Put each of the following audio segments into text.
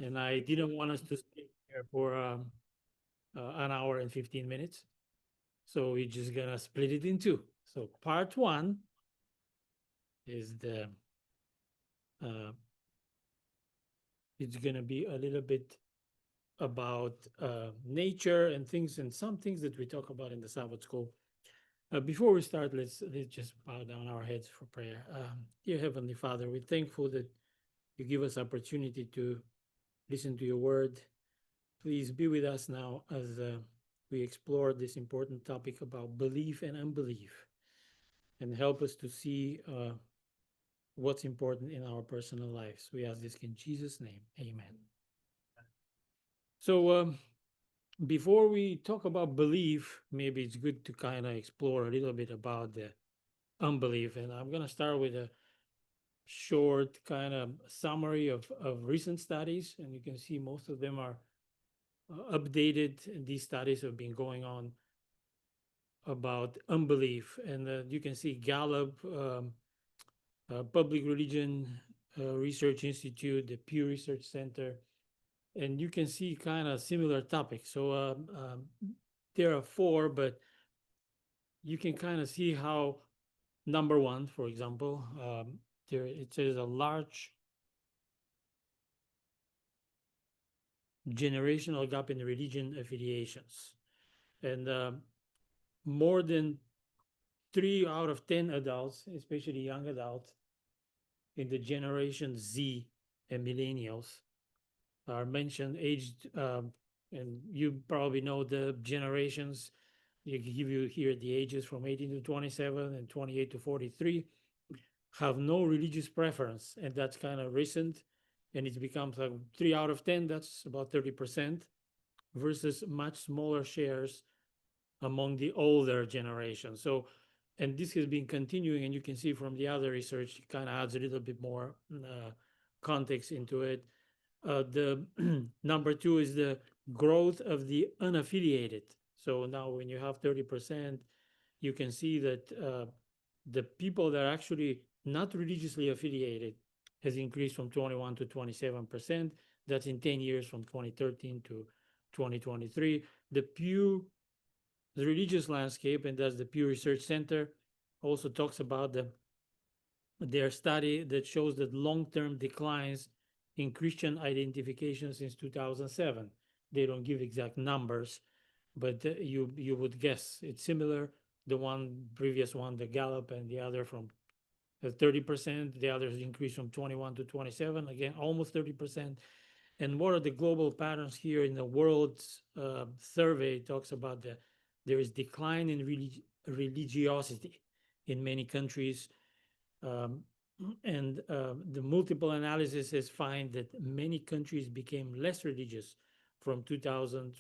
and I didn't want us to stay here for an hour and 15 minutes. So we're just gonna split it in two. So part one is uh, it's gonna be a little bit about nature and things, and some things that we talk about in the Sabbath school. Before we start, let's just bow down our heads for prayer. Dear Heavenly Father, we're thankful that you give us opportunity to listen to your word. Please be with us now as we explore this important topic about belief and unbelief, and help us to see what's important in our personal lives. We ask this in Jesus' name. Amen. So, before we talk about belief, maybe it's good to kind of explore a little bit about the unbelief. And I'm going to start with a short kind of summary of recent studies. And you can see most of them are updated. And these studies have been going on about unbelief. And you can see Gallup, Public Religion Research Institute, the Pew Research Center, and you can see kind of similar topics. So there are four, but you can kind of see how number one, for example, there it says a large generational gap in religion affiliations, and more than 3 out of 10 adults, especially young adults in the Generation Z and millennials, are mentioned aged, and you probably know the generations. You give you here the ages from 18 to 27 and 28 to 43 have no religious preference, and that's kind of recent, and it becomes like 3 out of 10. That's about 30%, versus much smaller shares among the older generation. So, and this has been continuing, and you can see from the other research, it kind of adds a little bit more context into it. The number two is the growth of the unaffiliated. So now, when you have 30%, you can see that the people that are actually not religiously affiliated has increased from 21 to 27%. That's in 10 years, from 2013 to 2023. The Pew the religious landscape, and that's the Pew Research Center, also talks about their study that shows that long-term declines in Christian identification since 2007. They don't give exact numbers, but you would guess it's similar. The one previous one, the Gallup, and the other from 30%. The others increased from 21 to 27. Again, almost 30%. And what are the global patterns here in the world's survey? Talks about there is decline in religiosity in many countries, um, and the multiple analyses find that many countries became less religious from 2000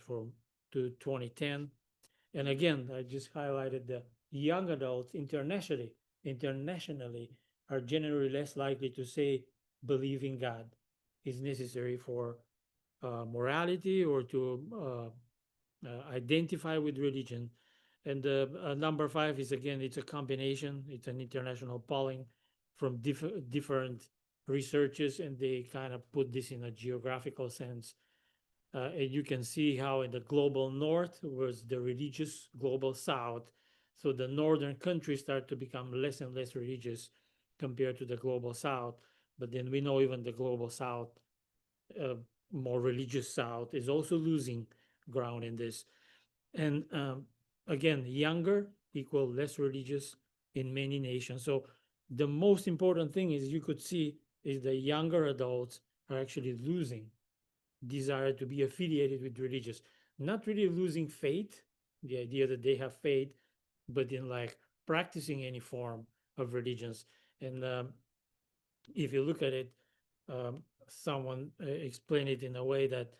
to 2010. And again, I just highlighted the young adults internationally are generally less likely to say believe in God is necessary for morality or to identify with religion. And number five is, again, it's a combination. It's an international polling from different researchers, and they kind of put this in a geographical sense. And you can see how in the global north was the religious global south. So the northern countries start to become less and less religious compared to the global south. But then we know even the global south, uh, more religious south, is also losing ground in this. And again, younger equal less religious in many nations. So the most important thing is you could see is the younger adults are actually losing desire to be affiliated with religious, not really losing faith, the idea that they have faith, but in like practicing any form of religions. And if you look at it, someone explained it in a way that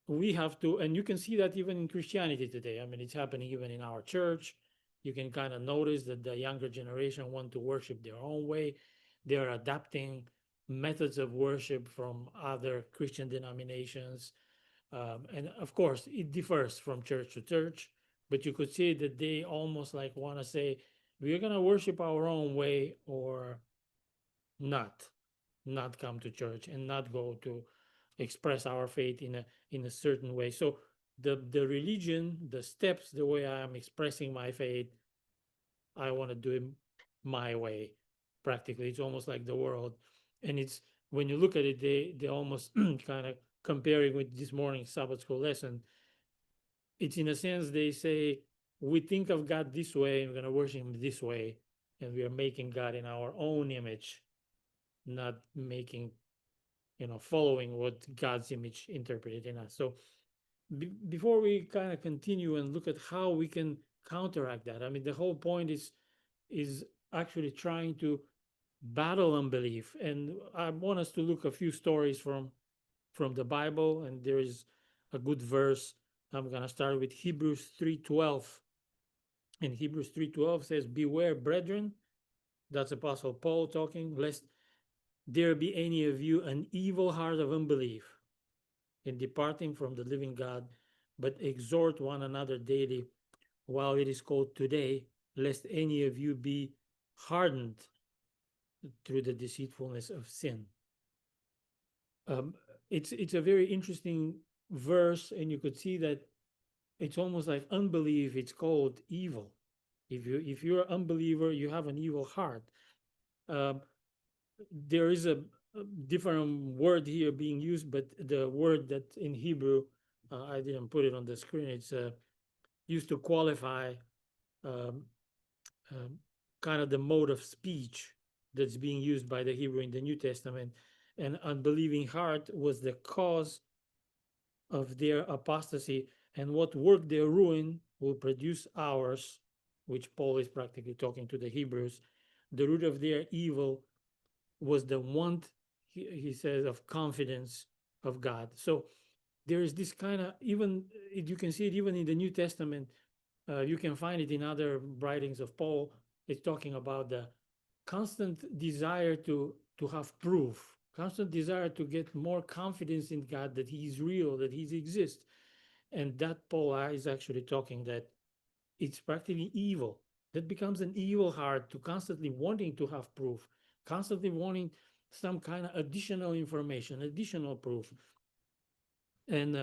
we have to, and you can see that even in Christianity today. I mean, it's happening even in our church. You can kind of notice that the younger generation want to worship their own way. They're adapting methods of worship from other Christian denominations. And of course, it differs from church to church, but you could see that they almost like want to say, we're going to worship our own way, or not, not come to church and not go to express our faith in a certain way. So the religion, the steps, the way I am expressing my faith, I want to do it my way. Practically, it's almost like the world, and it's when you look at it, they almost kind of comparing with this morning's Sabbath school lesson. It's in a sense they say we think of God this way and we're going to worship Him this way, and we are making God in our own image, not making following what God's image interpreted in us. So before we kind of continue and look at how we can counteract that, I mean, the whole point is actually trying to battle unbelief, and I want us to look a few stories from the Bible, and there is a good verse. I'm going to start with Hebrews 3:12. And Hebrews 3:12 says, "Beware, brethren," that's Apostle Paul talking, "lest there be any of you an evil heart of unbelief in departing from the living God, but exhort one another daily while it is called today, lest any of you be hardened through the deceitfulness of sin." Um, it's a very interesting verse, and you could see that it's almost like unbelief. It's called evil. If you're an unbeliever, you have an evil heart. Um, there is a different word here being used, but the word that in Hebrew, I didn't put it on the screen. It's used to qualify um, um, kind of the mode of speech that's being used by the Hebrew in the New Testament. An unbelieving heart was the cause of their apostasy, and what worked their ruin will produce ours, which Paul is practically talking to the Hebrews. The root of their evil was the want, he says, of confidence of God. So there is this kind of, even you can see it even in the New Testament. You can find it in other writings of Paul. It's talking about the constant desire to have proof, constant desire to get more confidence in God that He is real, that He exists, and that Paul is actually talking that it's practically evil. That becomes an evil heart to constantly wanting to have proof, constantly wanting some kind of additional information, additional proof. And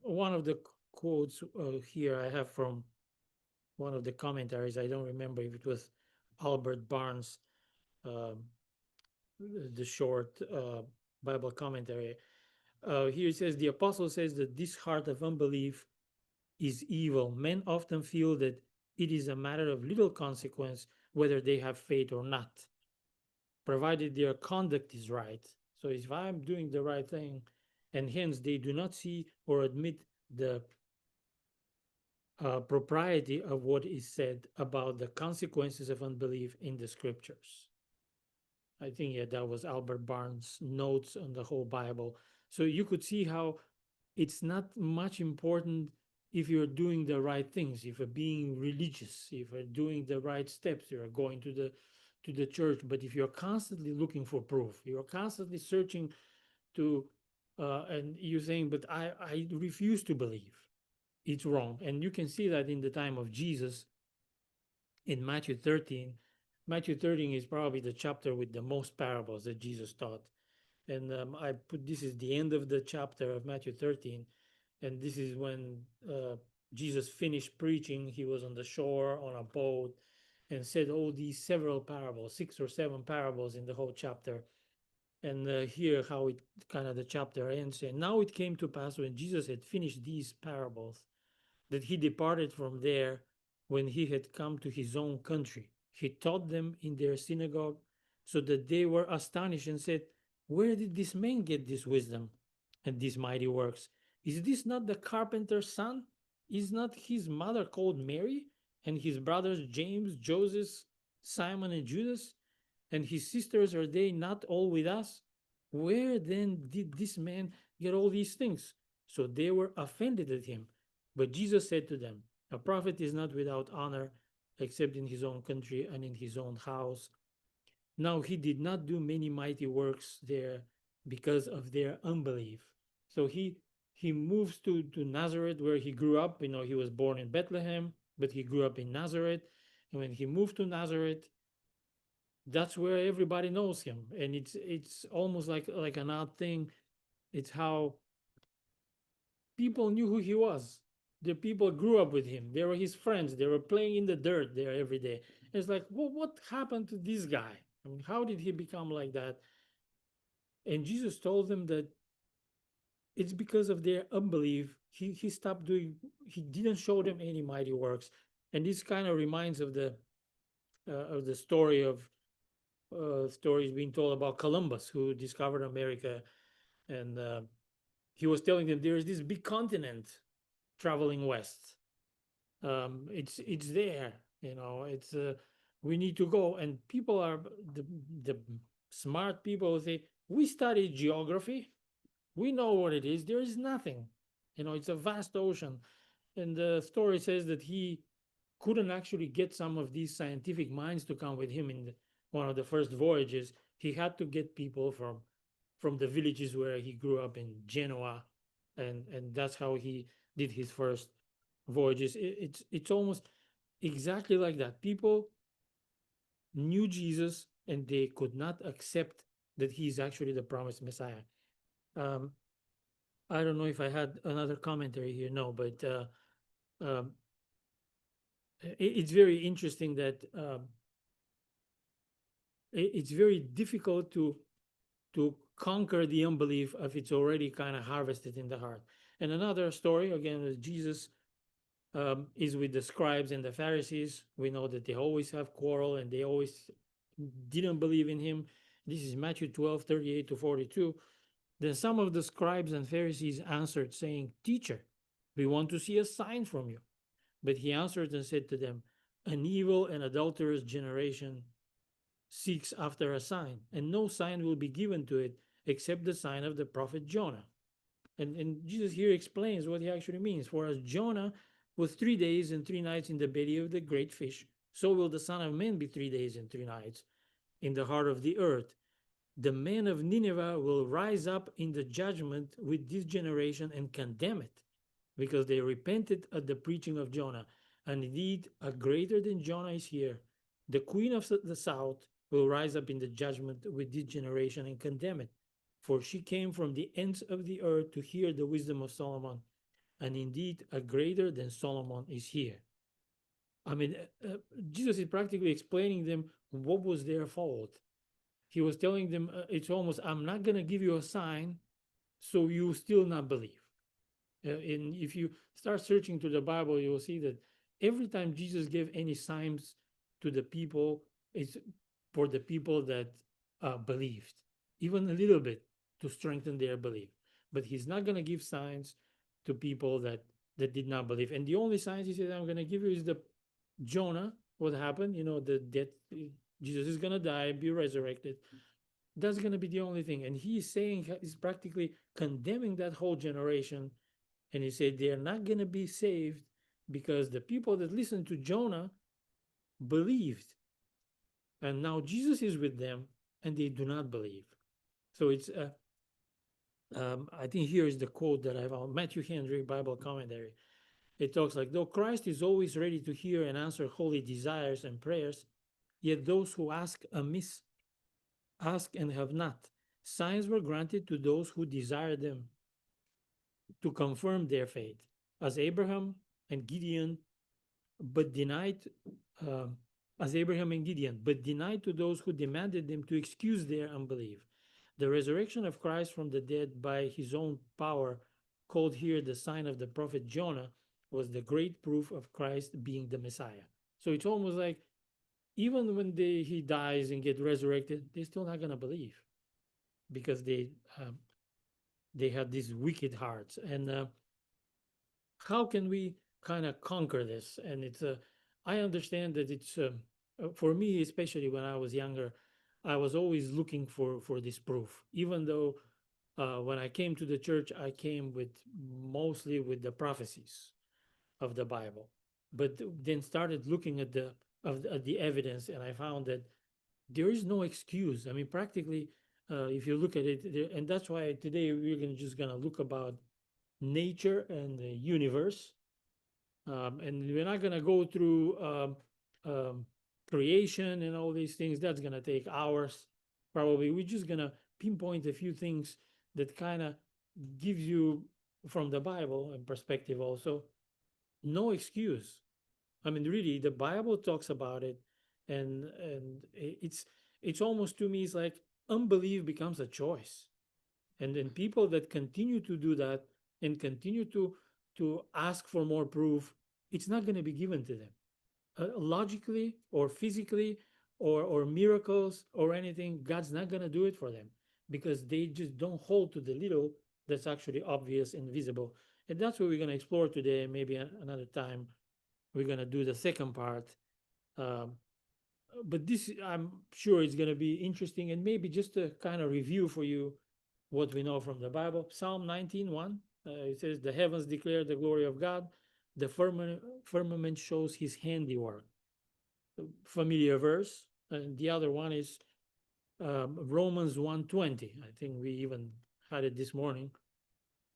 one of the quotes here I have from one of the commentaries. I don't remember if it was Albert Barnes, um, the short Bible commentary. Here it says, the apostle says that this heart of unbelief is evil. Men often feel that it is a matter of little consequence whether they have faith or not, provided their conduct is right. So if I'm doing the right thing, and hence they do not see or admit the propriety of what is said about the consequences of unbelief in the scriptures. I think, yeah, that was Albert Barnes' notes on the whole Bible. So you could see how it's not much important if you're doing the right things, if you're being religious, if you're doing the right steps, you're going to the church. But if you're constantly looking for proof, you're constantly searching to, and you're saying, but I refuse to believe, it's wrong. And you can see that in the time of Jesus in Matthew 13. Matthew 13 is probably the chapter with the most parables that Jesus taught. And I put this is the end of the chapter of Matthew 13. And this is when Jesus finished preaching. He was on the shore on a boat and said all these several parables, 6 or 7 parables in the whole chapter. And here how it kind of the chapter ends. And now it came to pass when Jesus had finished these parables that he departed from there when he had come to his own country. He taught them in their synagogue, so that they were astonished and said, where did this man get this wisdom and these mighty works? Is this not the carpenter's son? Is not his mother called Mary, and his brothers James, Joseph, Simon, and Judas? And his sisters, are they not all with us? Where then did this man get all these things? So they were offended at him. But Jesus said to them, a prophet is not without honor except in his own country and in his own house. Now he did not do many mighty works there because of their unbelief. So he moves to Nazareth where he grew up. He was born in Bethlehem, but he grew up in Nazareth. And when he moved to Nazareth, that's where everybody knows him. And it's almost like an odd thing It's how people knew who he was. The people grew up with him. They were his friends. They were playing in the dirt there every day. It's like, well, what happened to this guy? I mean, how did he become like that? And Jesus told them that it's because of their unbelief. He stopped doing. He didn't show them any mighty works. And this kind of reminds of the story of stories being told about Columbus, who discovered America, and he was telling them there is this big continent traveling west. It's there, you know. It's we need to go, and people are the smart people say we study geography, we know what it is. There is nothing, you know. It's a vast ocean, and the story says that he couldn't actually get some of these scientific minds to come with him in one of the first voyages. He had to get people from the villages where he grew up in Genoa, and that's how he did his first voyages. It's almost exactly like that. People knew Jesus and they could not accept that he's actually the promised Messiah. Um, I don't know if I had another commentary here. No, but um, it's very interesting that it's very difficult to conquer the unbelief if it's already kind of harvested in the heart. And another story again with Jesus is with the scribes and the Pharisees. We know that they always have quarrel and they always didn't believe in him. This is Matthew 12:38 to 42. Then some of the scribes and Pharisees answered, saying, Teacher, we want to see a sign from you. But he answered and said to them, An evil and adulterous generation seeks after a sign, and no sign will be given to it except the sign of the prophet Jonah. And Jesus here explains what he actually means. For as Jonah was 3 days and 3 nights in the belly of the great fish, so will the Son of Man be 3 days and 3 nights in the heart of the earth. The men of Nineveh will rise up in the judgment with this generation and condemn it, because they repented at the preaching of Jonah. And indeed, a greater than Jonah is here. The queen of the south will rise up in the judgment with this generation and condemn it. For she came from the ends of the earth to hear the wisdom of Solomon. And indeed, a greater than Solomon is here. I mean, Jesus is practically explaining them what was their fault. He was telling them, it's almost, I'm not going to give you a sign, so you still not believe. And if you start searching through the Bible, you will see that every time Jesus gave any signs to the people, it's for the people that believed, even a little bit to strengthen their belief. But he's not going to give signs to people that did not believe. And the only signs he said, I'm going to give you is the Jonah, what happened, you know, the death, Jesus is going to die, be resurrected. That's going to be the only thing. And he's saying, he's practically condemning that whole generation. And he said they're not going to be saved because the people that listened to Jonah believed. And now Jesus is with them and they do not believe. So it's, I think here is the quote that I found, Matthew Henry, Bible commentary. It talks like, though Christ is always ready to hear and answer holy desires and prayers, yet those who ask amiss ask and have not. Signs were granted to those who desire them to confirm their faith, as Abraham and Gideon, but denied, uh, as Abraham and Gideon, but denied to those who demanded them to excuse their unbelief. The resurrection of Christ from the dead by his own power, called here the sign of the prophet Jonah, was the great proof of Christ being the Messiah. So it's almost like even when he dies and get resurrected, they're still not going to believe because they had these wicked hearts. And how can we kind of conquer this? And it's I understand that it's for me, especially when I was younger, I was always looking for this proof. Even though when I came to the church, I came with mostly with the prophecies of the Bible, but then started looking at the evidence, and I found that there is no excuse. I mean, practically, if you look at it, and that's why today we're just gonna look about nature and the universe, and we're not gonna go through creation and all these things. That's gonna take hours, probably. We're just gonna pinpoint a few things that kind of gives you, from the Bible and perspective also, no excuse. I mean, really, the Bible talks about it, and it's almost, to me, it's like unbelief becomes a choice, and then people that continue to do that and continue to ask for more proof, it's not going to be given to them, logically or physically, or miracles or anything. God's not going to do it for them because they just don't hold to the little that's actually obvious and visible. And that's what we're going to explore today. Maybe another time we're going to do the second part. um, but this, I'm sure, is going to be interesting, and maybe just a kind of review for you what we know from the Bible. Psalm 19:1, it says, "The heavens declare the glory of God, the firmament shows his handiwork." Familiar verse. And the other one is Romans 1:20. I think we even had it this morning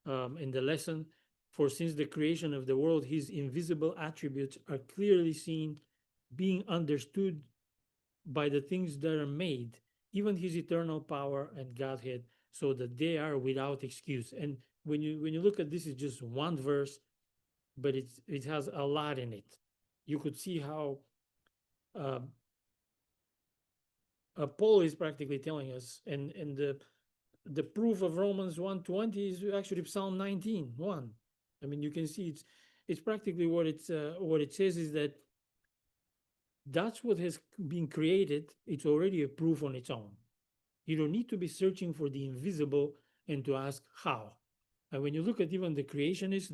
in the lesson. "For since the creation of the world, his invisible attributes are clearly seen, being understood by the things that are made, even his eternal power and Godhead, so that they are without excuse." And when you look at this, it's just one verse, but it has a lot in it. You could see how uh, Paul is practically telling us, and the proof of Romans 1:20 is actually Psalm 19:1. I mean, you can see it's practically what it says is that that's what has been created. It's already a proof on its own. You don't need to be searching for the invisible and to ask how. And when you look at even the creationists,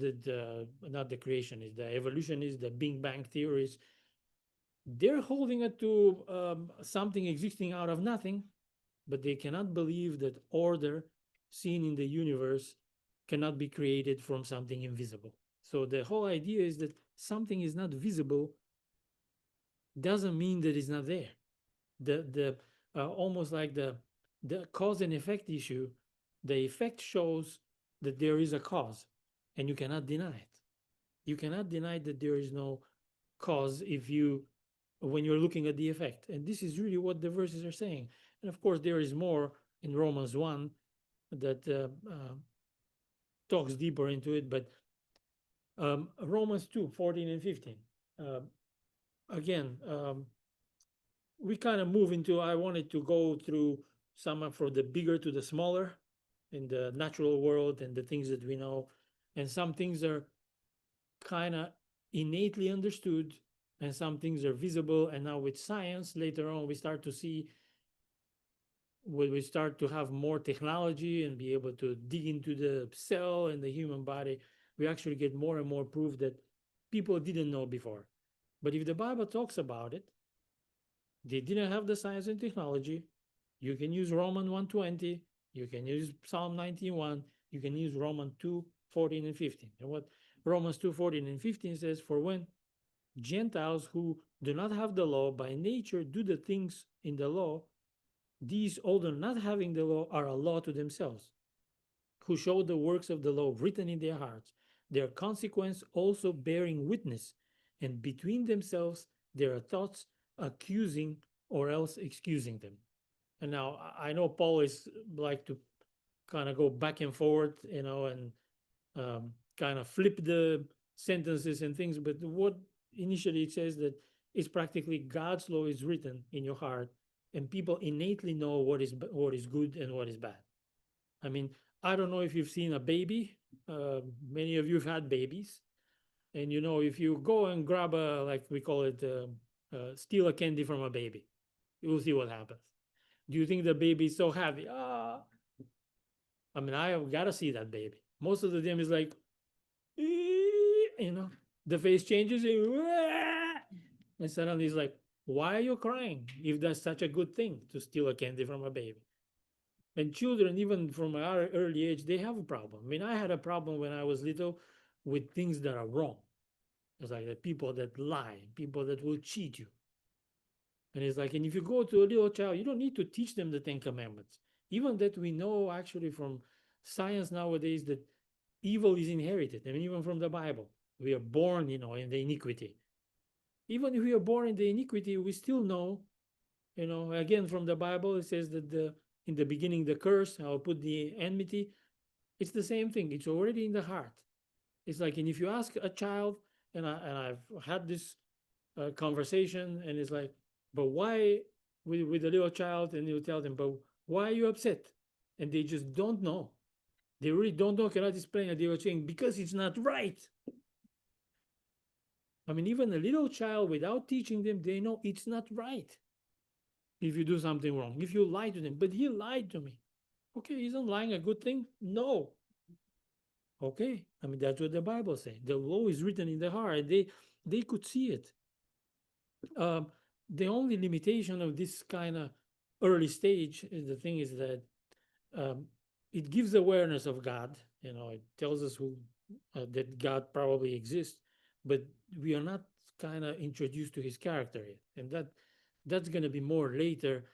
not the creationists, the evolutionists, the Big Bang theories, they're holding it to something existing out of nothing, but they cannot believe that order seen in the universe cannot be created from something invisible. So the whole idea is that something is not visible doesn't mean that it's not there. The Almost like the cause and effect issue, the effect shows that there is a cause, and you cannot deny it. You cannot deny that there is no cause if you when you're looking at the effect. And this is really what the verses are saying. And of course, there is more in Romans 1 that talks deeper into it. But Romans 2:14 and 15. Uh, Again, we kind of move into, I wanted to go through some from the bigger to the smaller in the natural world and the things that we know. And some things are kind of innately understood, and some things are visible. And now with science, later on, we start to see, when we start to have more technology and be able to dig into the cell and the human body, we actually get more and more proof that people didn't know before. But if the Bible talks about it, they didn't have the science and technology. You can use Romans 1:20, you can use Psalm 19:1, you can use Romans 2:14 and 15. And what Romans 2:14 and 15 says, "For when Gentiles who do not have the law by nature do the things in the law, these, although not having the law, are a law to themselves, who show the works of the law written in their hearts, their consequence also bearing witness, and between themselves their thoughts accusing or else excusing them." And now I know Paul is like to kind of go back and forward, and kind of flip the sentences and things. But what initially it says that it's practically God's law is written in your heart, and people innately know what is good and what is bad. I mean, I don't know if you've seen a baby. Many of you have had babies, and if you go and grab like we call it, steal a candy from a baby, you will see what happens. Do you think the baby is so happy? I mean, I have got to see that baby. Most of the time, is like, the face changes, and suddenly it's like, why are you crying if that's such a good thing to steal a candy from a baby? And children, even from our early age, they have a problem. I mean, I had a problem when I was little with things that are wrong. It's like the people that lie, people that will cheat you. And it's like, and if you go to a little child, you don't need to teach them the Ten Commandments. Even that we know actually from science nowadays that evil is inherited. I mean, even from the Bible, we are born, in the iniquity. Even if we are born in the iniquity, we still know, again from the Bible, it says that in the beginning, the curse, I'll put the enmity. It's the same thing. It's already in the heart. It's like, and if you ask a child, I've had this conversation, and it's like, but why, with a little child, and you tell them, but why are you upset? And they just don't know. They really don't know, cannot explain it. They were saying, because it's not right. I mean, even a little child, without teaching them, they know it's not right if you do something wrong, if you lie to them. But he lied to me. Okay, isn't lying a good thing? No. Okay, I mean, that's what the Bible says. The law is written in the heart. They could see it. Um, the only limitation of this kind of early stage is the thing is that um, it gives awareness of God. It tells us that God probably exists, but we are not kind of introduced to His character yet, and that's going to be more later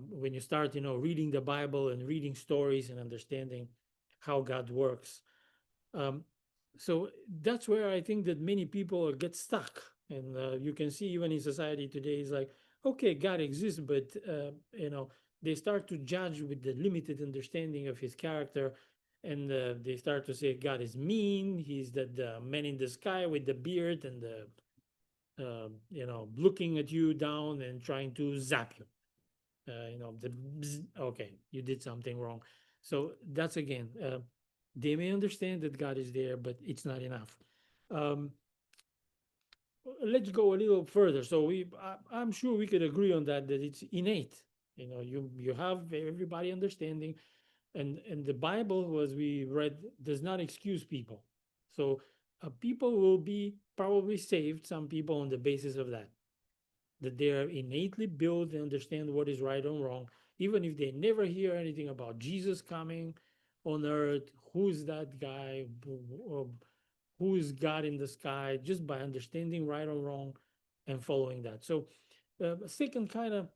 when you start, reading the Bible and reading stories and understanding how God works. Um, so that's where I think that many people get stuck, and you can see even in society today, is like, okay, God exists, but they start to judge with the limited understanding of His character, and they start to say God is mean. He's the man in the sky with the beard and the looking at you down and trying to zap you. Okay, you did something wrong. So that's again, they may understand that God is there, but it's not enough. Um, let's go a little further. So I'm sure we could agree on that it's innate. You have everybody understanding, and the Bible, as we read, does not excuse people. So people will be probably saved. Some people on the basis of that they are innately built and understand what is right and wrong, even if they never hear anything about Jesus coming on earth, who's that guy, who is God in the sky, just by understanding right or wrong and following that. So, a second kind of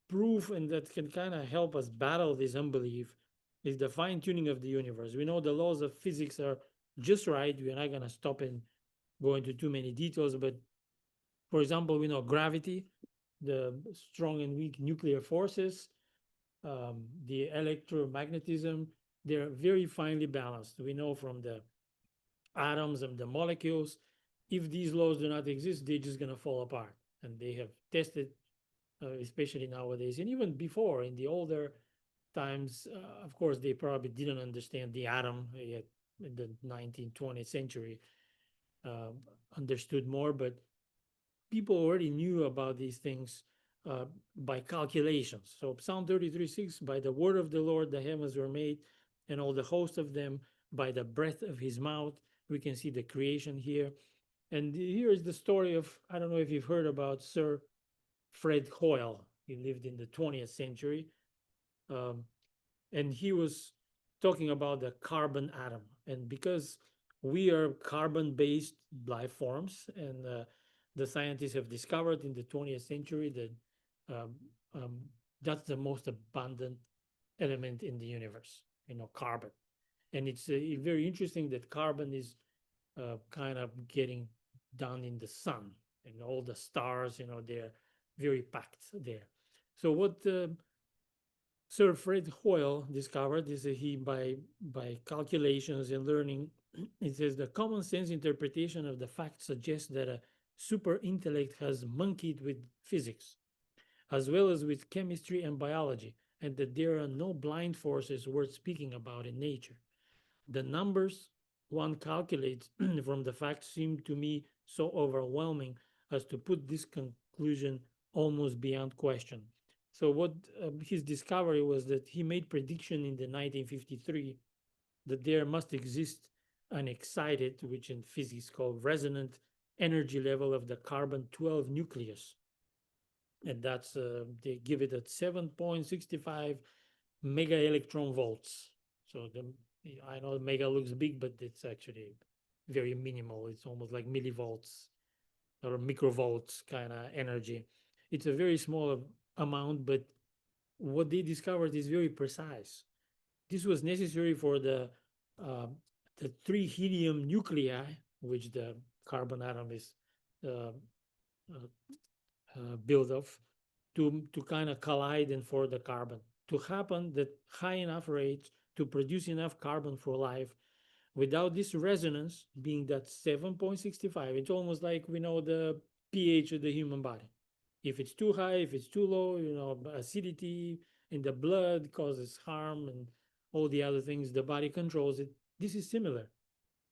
proof, and that can kind of help us battle this unbelief, is the fine tuning of the universe. We know the laws of physics are just right. We're not going to stop and go into too many details, but for example, we know gravity, the strong and weak nuclear forces, the electromagnetism, they're very finely balanced. We know from the atoms and the molecules, if these laws do not exist, they're just going to fall apart. And they have tested, especially nowadays, and even before in the older times, of course, they probably didn't understand the atom yet in the 19th, 20th century, uh, understood more, but people already knew about these things by calculations. So Psalm 33:6, by the word of the Lord, the heavens were made, and all the host of them by the breath of his mouth. We can see the creation here. And here is the story of, I don't know if you've heard about Sir Fred Hoyle. He lived in the 20th century. Um, and he was talking about the carbon atom. And because we are carbon based life forms, and the scientists have discovered in the 20th century that um, that's the most abundant element in the universe, carbon. And it's very interesting that carbon is kind of getting down in the sun, and all the stars, they're very packed there. So what Sir Fred Hoyle discovered is that he, by calculations and learning, it says the common sense interpretation of the fact suggests that a super intellect has monkeyed with physics, as well as with chemistry and biology, and that there are no blind forces worth speaking about in nature. The numbers one calculates from the facts seem to me so overwhelming as to put this conclusion almost beyond question. So what his discovery was that he made prediction in the 1953 that there must exist an excited, which in physics called resonant energy level of the carbon-12 nucleus, and that's they give it at 7.65 mega electron volts. So I know mega looks big, but it's actually very minimal. It's almost like millivolts or microvolts kind of energy. It's a very small amount, but what they discovered is very precise. This was necessary for uh, the three helium nuclei, which the carbon atom is uh, uh, built of, to kind of collide and for the carbon to happen at high enough rates to produce enough carbon for life without this resonance being that 7.65. It's almost like we know the pH of the human body. If it's too high, if it's too low, acidity in the blood causes harm and all the other things, the body controls it. This is similar.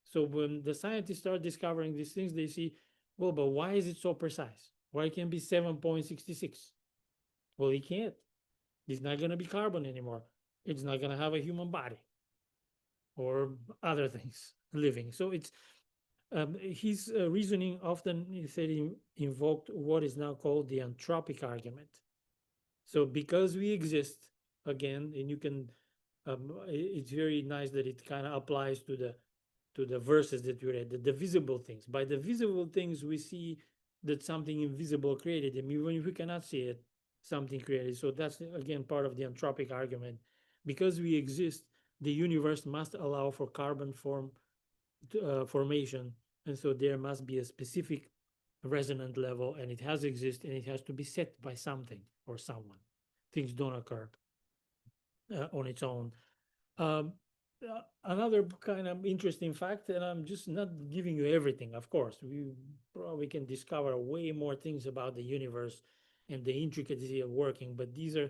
So when the scientists start discovering these things, they see, well, but why is it so precise? Why can't it be 7.66? Well, it can't. It's not going to be carbon anymore. It's not going to have a human body or other things living. So it's his reasoning often, he said, he invoked what is now called the anthropic argument. So because we exist, again, and you can, it's very nice that it kind of applies to the verses that you read, the visible things. By the visible things, we see that something invisible created them, even if we cannot see it, something created. So that's again part of the anthropic argument. Because we exist, the universe must allow for carbon formation, and so there must be a specific resonant level, and it has to exist, and it has to be set by something or someone. Things don't occur on its own. Um, Another kind of interesting fact, and I'm just not giving you everything, of course. We probably can discover way more things about the universe and the intricacy of working, but these are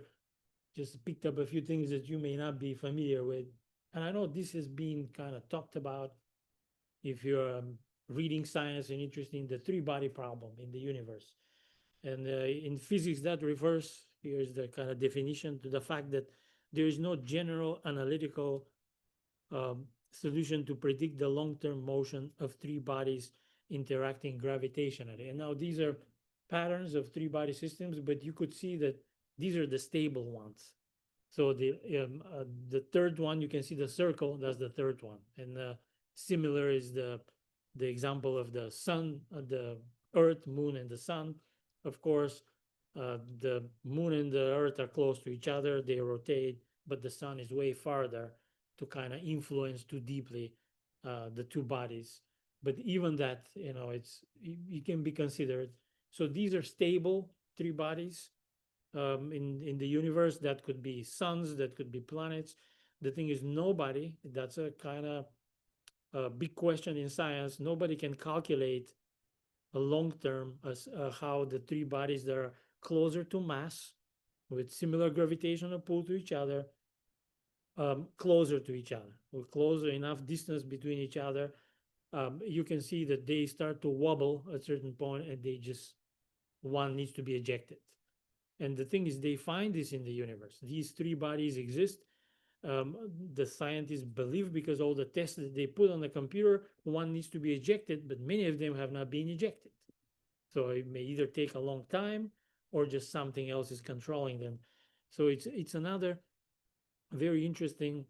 just picked up a few things that you may not be familiar with. And I know this has been kind of talked about if you're reading science and interested in the three-body problem in the universe. And in physics, that refers, here's the kind of definition, to the fact that there is no general analytical solution to predict the long-term motion of three bodies interacting gravitationally. And now these are patterns of three-body systems, but you could see that these are the stable ones. So the third one, you can see the circle, that's the third one. And similar is the example of the sun, the earth, moon, and the sun. Of course, the moon and the earth are close to each other, they rotate, but the sun is way farther to kind of influence too deeply the two bodies. But even that, it can be considered. So these are stable three bodies in the universe. That could be suns, that could be planets. The thing is, nobody, that's a kind of big question in science. Nobody can calculate a long term as how the three bodies that are closer to mass with similar gravitational pull to each other, closer to each other, or closer enough distance between each other, you can see that they start to wobble at a certain point, and one needs to be ejected. And the thing is, they find this in the universe. These three bodies exist. The scientists believe, because all the tests that they put on the computer, one needs to be ejected, but many of them have not been ejected. So it may either take a long time or just something else is controlling them. So it's another very interesting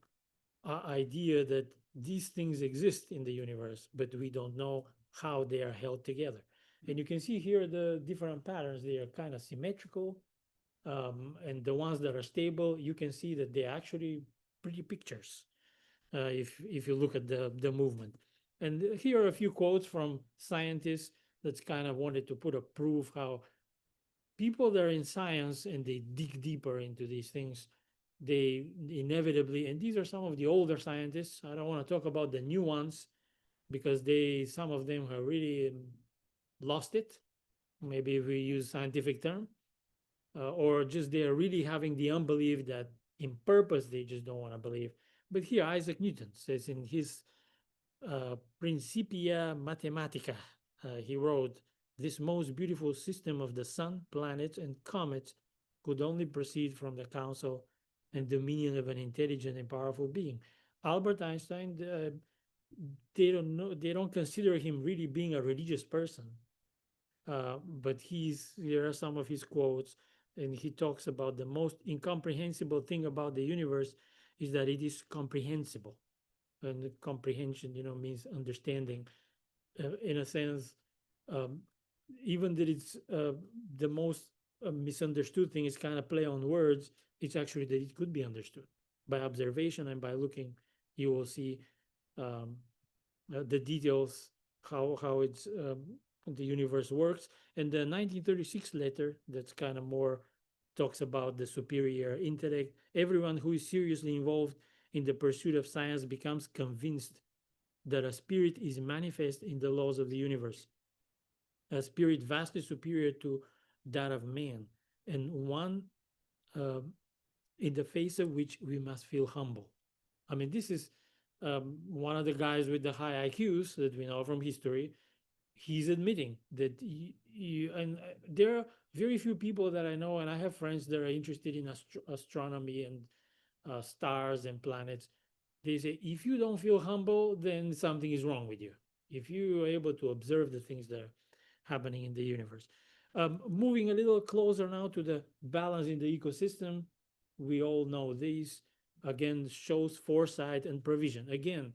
idea that these things exist in the universe, but we don't know how they are held together. And you can see here the different patterns. They are kind of symmetrical. And the ones that are stable, you can see that they're actually pretty pictures if you look at the movement. And here are a few quotes from scientists that's kind of wanted to put a proof how people that are in science and they dig deeper into these things, they inevitably, and these are some of the older scientists, I don't want to talk about the new ones because some of them have really lost it, maybe if we use scientific term, or just they're really having the unbelief that in purpose they just don't want to believe. But here Isaac Newton says in his Principia Mathematica, he wrote, "This most beautiful system of the sun, planets, and comets could only proceed from the counsel and dominion of an intelligent and powerful being." Albert Einstein, they don't consider him really being a religious person, but here are some of his quotes, and he talks about the most incomprehensible thing about the universe is that it is comprehensible, and comprehension, means understanding. In a sense, um, even that it's the most misunderstood thing is kind of play on words. It's actually that it could be understood by observation and by looking. You will see the details how it's the universe works. And the 1936 letter that's kind of more talks about the superior intellect. Everyone who is seriously involved in the pursuit of science becomes convinced that a spirit is manifest in the laws of the universe, a spirit vastly superior to that of man, and one uh, in the face of which we must feel humble. I mean, this is one of the guys with the high IQs that we know from history. He's admitting that and there are very few people that I know, and I have friends that are interested in astronomy and stars and planets. They say if you don't feel humble, then something is wrong with you. If you are able to observe the things that are happening in the universe. Moving a little closer now to the balance in the ecosystem, we all know this again shows foresight and provision. Again,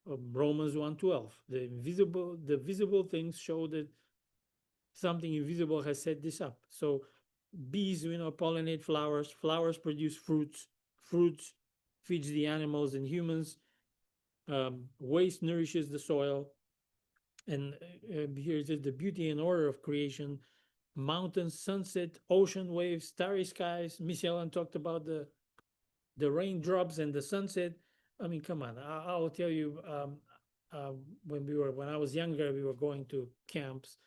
Romans 1:12, the visible things show that something invisible has set this up. So bees, pollinate flowers, flowers produce fruits, fruits feeds the animals and humans, waste nourishes the soil, and here's the beauty and order of creation: mountains, sunset, ocean waves, starry skies. Miss Ellen talked about the raindrops and the sunset. I mean, come on. I'll tell you. When I was younger, we were going to camps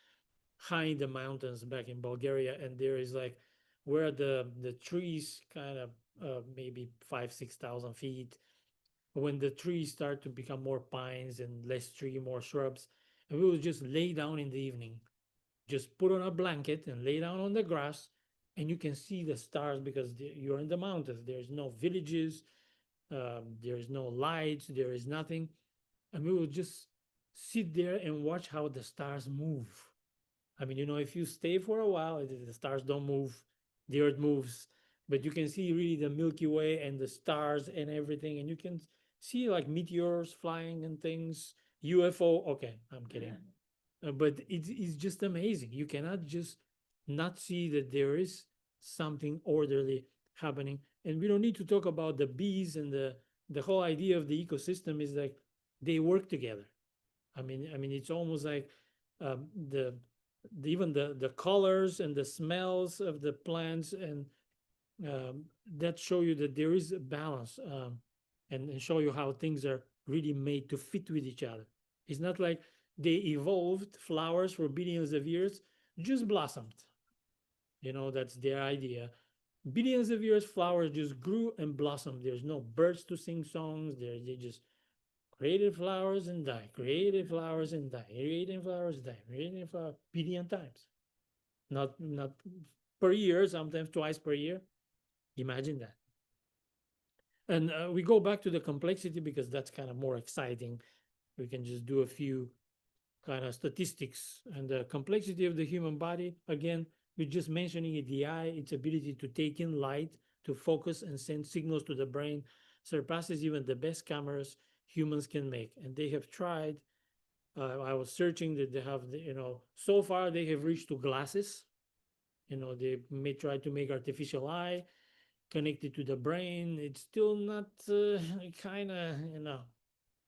high in the mountains back in Bulgaria, and there is like where the trees kind of maybe 5,000 to 6,000 feet. When the trees start to become more pines and less tree, more shrubs, and we would just lay down in the evening, just put on a blanket and lay down on the grass, and you can see the stars because you're in the mountains. There's no villages, there's no lights, there is nothing, and we will just sit there and watch how the stars move. I mean, if you stay for a while, the stars don't move, the earth moves, but you can see really the Milky Way and the stars and everything, and you can see like meteors flying and things, UFO. Okay, I'm kidding. But it's just amazing. You cannot just not see that there is something orderly happening. And we don't need to talk about the bees and the whole idea of the ecosystem is like they work together. I mean, it's almost like even the colors and the smells of the plants and that show you that there is a balance, and show you how things are really made to fit with each other. It's not like they evolved flowers for billions of years, just blossomed. That's their idea. Billions of years, flowers just grew and blossomed. There's no birds to sing songs. They just created flowers and die, created flowers and die, created flowers, die, created flowers, billion times. Not per year, sometimes twice per year. Imagine that. And we go back to the complexity because that's kind of more exciting. We can just do a few kind of statistics and the complexity of the human body. Again, we're just mentioning it, the eye, its ability to take in light, to focus and send signals to the brain surpasses even the best cameras humans can make. And they have tried. I was searching that they have, so far they have reached to glasses. They may try to make artificial eye connected to the brain. It's still not kind of,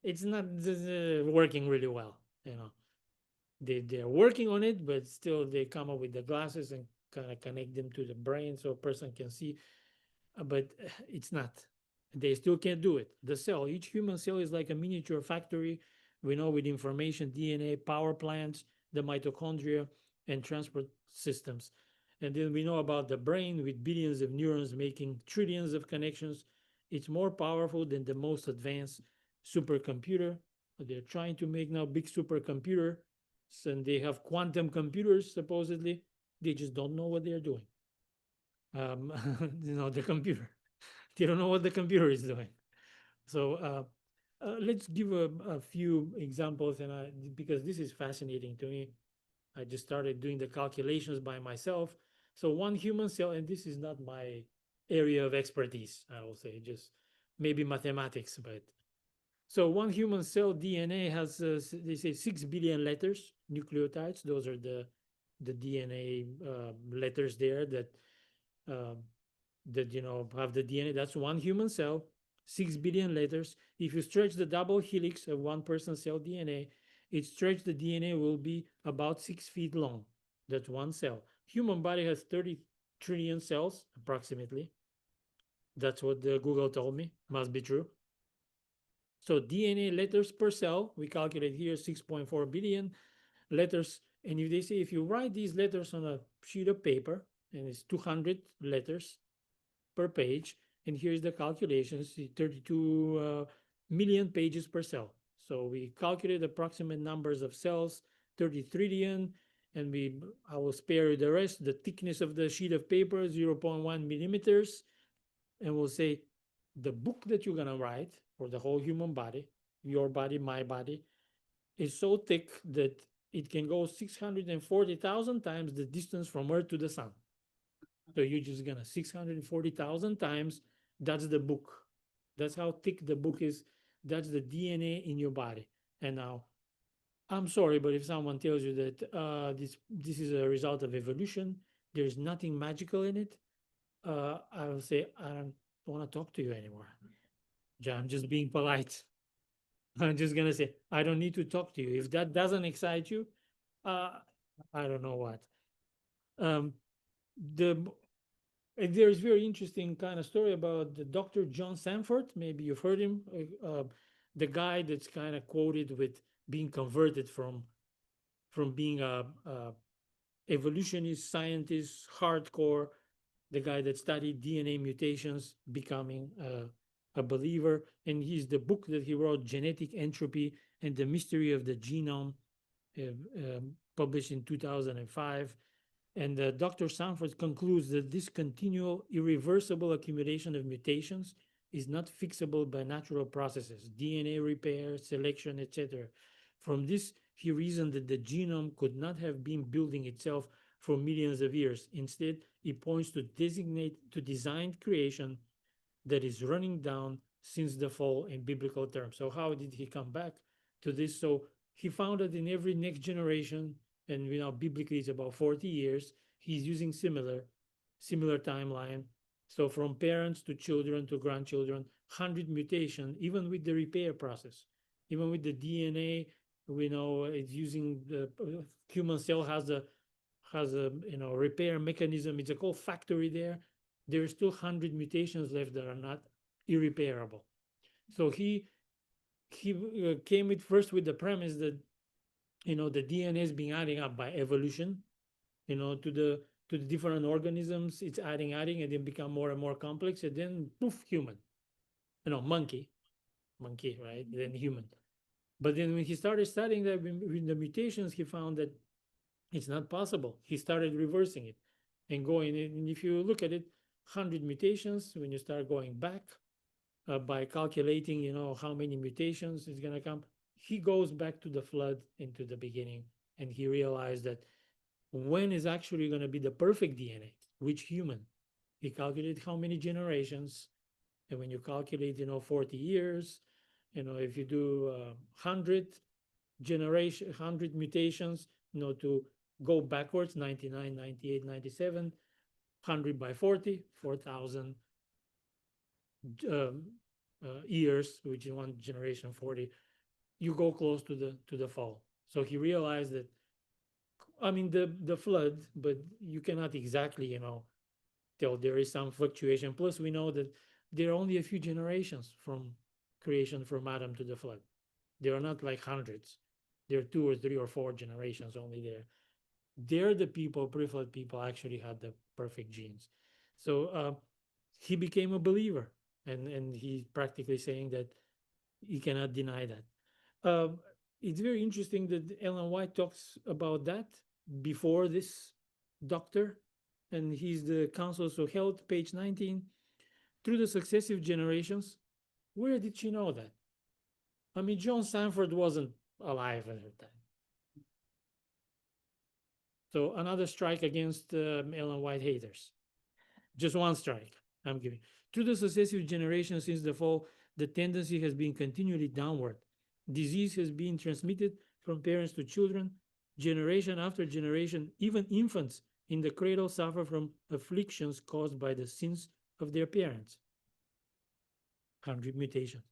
it's not working really well. They're working on it, but still they come up with the glasses and kind of connect them to the brain so a person can see. But it's not. They still can't do it. The cell, each human cell is like a miniature factory. We know with information, DNA, power plants, the mitochondria, and transport systems. And then we know about the brain with billions of neurons making trillions of connections. It's more powerful than the most advanced supercomputer. They're trying to make now big supercomputer, and they have quantum computers supposedly. They just don't know what they're doing. Um, the computer. They don't know what the computer is doing. So let's give a few examples, and because this is fascinating to me, I just started doing the calculations by myself. So one human cell, and this is not my area of expertise, I will say, just maybe mathematics, but so one human cell DNA has, they say, 6 billion letters, nucleotides. Those are the DNA letters there that uh, have the DNA. That's one human cell, 6 billion letters. If you stretch the double helix of one person's cell DNA, it stretch the DNA will be about 6 feet long. That's one cell. Human body has 30 trillion cells approximately. That's what the Google told me. Must be true. So DNA letters per cell, we calculate here 6.4 billion letters. And if they say if you write these letters on a sheet of paper, and it's 200 letters per page, and here's the calculations, 32 million pages per cell. So we calculate approximate numbers of cells, 30 trillion, and I will spare you the rest. The thickness of the sheet of paper, 0.1 millimeters, and we'll say the book that you're gonna write for the whole human body, your body, my body, is so thick that it can go 640,000 times the distance from Earth to the sun. So you're just gonna 640,000 times. That's the book. That's how thick the book is. That's the DNA in your body. And now, I'm sorry, but if someone tells you that this is a result of evolution, there's nothing magical in it, I will say I don't want to talk to you anymore. I'm just being polite. I'm just gonna say I don't need to talk to you. If that doesn't excite you, uh, I don't know what. Um, the There's very interesting kind of story about the Dr. John Sanford. Maybe you've heard him. The guy that's kind of quoted with being converted from being a evolutionist scientist, hardcore, the guy that studied DNA mutations, becoming a believer. And he's the book that he wrote, Genetic Entropy and the Mystery of the Genome, published in 2005. And Dr. Sanford concludes that this continual, irreversible accumulation of mutations is not fixable by natural processes, DNA repair, selection, etc. From this, he reasoned that the genome could not have been building itself for millions of years. Instead, he points to designed creation that is running down since the fall in biblical terms. So how did he come back to this? So he found that in every next generation, and biblically it's about 40 years, he's using similar timeline. So from parents to children to grandchildren, 100 mutation, even with the repair process, even with the DNA, we know it's using the human cell has a repair mechanism. It's a whole factory there. There's still 100 mutations left that are not irreparable. So he came with first with the premise that the DNA is being adding up by evolution, to the different organisms. It's adding, and then become more and more complex, and then poof, human. Monkey, right? Then human. But then when he started studying that with the mutations, he found that it's not possible. He started reversing it and going. And if you look at it, 100 mutations, when you start going back by calculating, how many mutations is going to come, he goes back to the flood, into the beginning, and he realized that when is actually going to be the perfect DNA, which human. He calculated how many generations, and when you calculate 40 years, if you do 100 mutations, to go backwards, 99, 98, 97, 100 by 40, 4,000 years, which is one generation, 40, you go close to the fall. So he realized that, the flood, but you cannot exactly, tell. There is some fluctuation. Plus, we know that there are only a few generations from creation, from Adam to the flood. There are not like hundreds. There are 2 or 3 or 4 generations only there. They're the people, pre-flood people, actually had the perfect genes. So he became a believer, and he's practically saying that he cannot deny that. It's very interesting that Ellen White talks about that before this doctor, and he's the Councils of Health, page 19. Through the successive generations, where did she know that? John Sanford wasn't alive at her time. So another strike against Ellen White haters. Just one strike I'm giving. Through the successive generations since the fall, the tendency has been continually downward. Disease has been transmitted from parents to children, generation after generation. Even infants in the cradle suffer from afflictions caused by the sins of their parents. 100 mutations.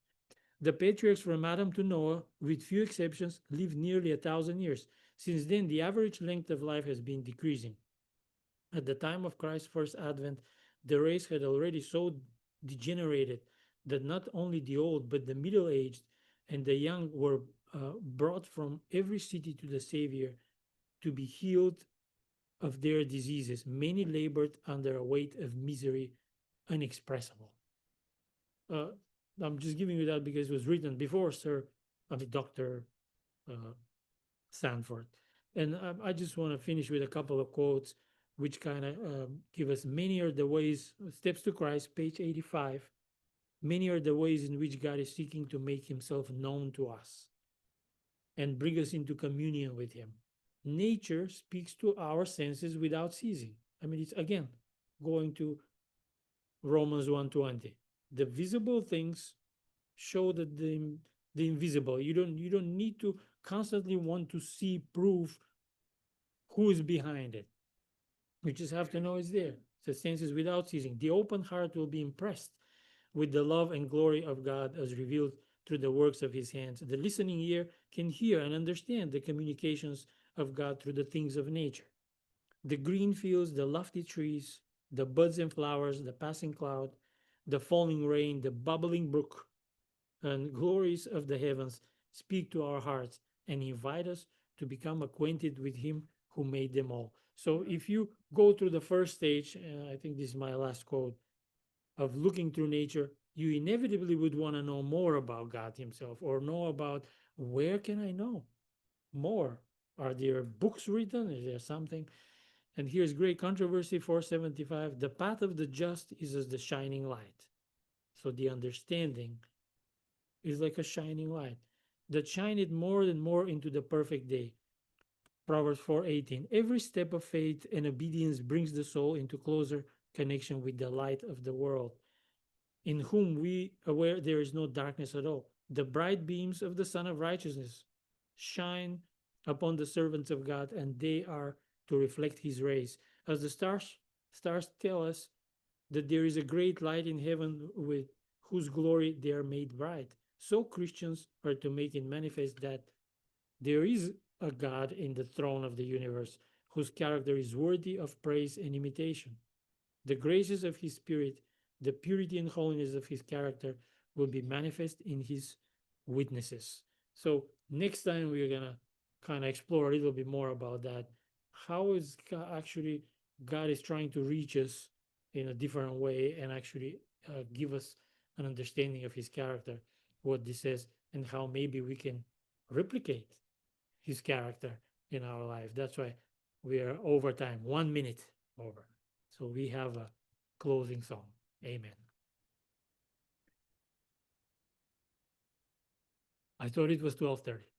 The patriarchs from Adam to Noah, with few exceptions, lived nearly 1,000 years. Since then, the average length of life has been decreasing. At the time of Christ's first advent, the race had already so degenerated that not only the old but the middle-aged and the young were brought from every city to the Savior to be healed of their diseases. Many labored under a weight of misery unexpressible. Uh, I'm just giving you that because it was written before Dr. Uh, Sanford. And I just want to finish with a couple of quotes which kind of give us many are the ways, Steps to Christ, page 85. Many are the ways in which God is seeking to make himself known to us and bring us into communion with him. Nature speaks to our senses without ceasing. I mean, it's again going to Romans 1:20. The visible things show that the invisible. You don't need to constantly want to see proof who is behind it. You just have to know it's there. The senses without ceasing. The open heart will be impressed with the love and glory of God as revealed through the works of his hands. The listening ear can hear and understand the communications of God through the things of nature. The green fields, the lofty trees, the buds and flowers, the passing cloud, the falling rain, the bubbling brook, and glories of the heavens speak to our hearts and invite us to become acquainted with him who made them all. So if you go through the first stage, I think this is my last quote, of looking through nature, you inevitably would want to know more about God himself or know about where can I know more? Are there books written? Is there something? And here's great controversy 475. The path of the just is as the shining light. So the understanding is like a shining light that shineth more and more into the perfect day. Proverbs 4:18. Every step of faith and obedience brings the soul into closer connection with the light of the world, in whom we aware there is no darkness at all. The bright beams of the Son of Righteousness shine upon the servants of God, and they are to reflect his rays. As the stars tell us that there is a great light in heaven with whose glory they are made bright. So Christians are to make it manifest that there is a God in the throne of the universe whose character is worthy of praise and imitation. The graces of his spirit, the purity and holiness of his character will be manifest in his witnesses. So next time we're gonna kind of explore a little bit more about that. How is actually God is trying to reach us in a different way and actually give us an understanding of his character, what this says, and how maybe we can replicate his character in our life. That's why we are over time, 1 minute over. So we have a closing song. Amen. I thought it was 12:30.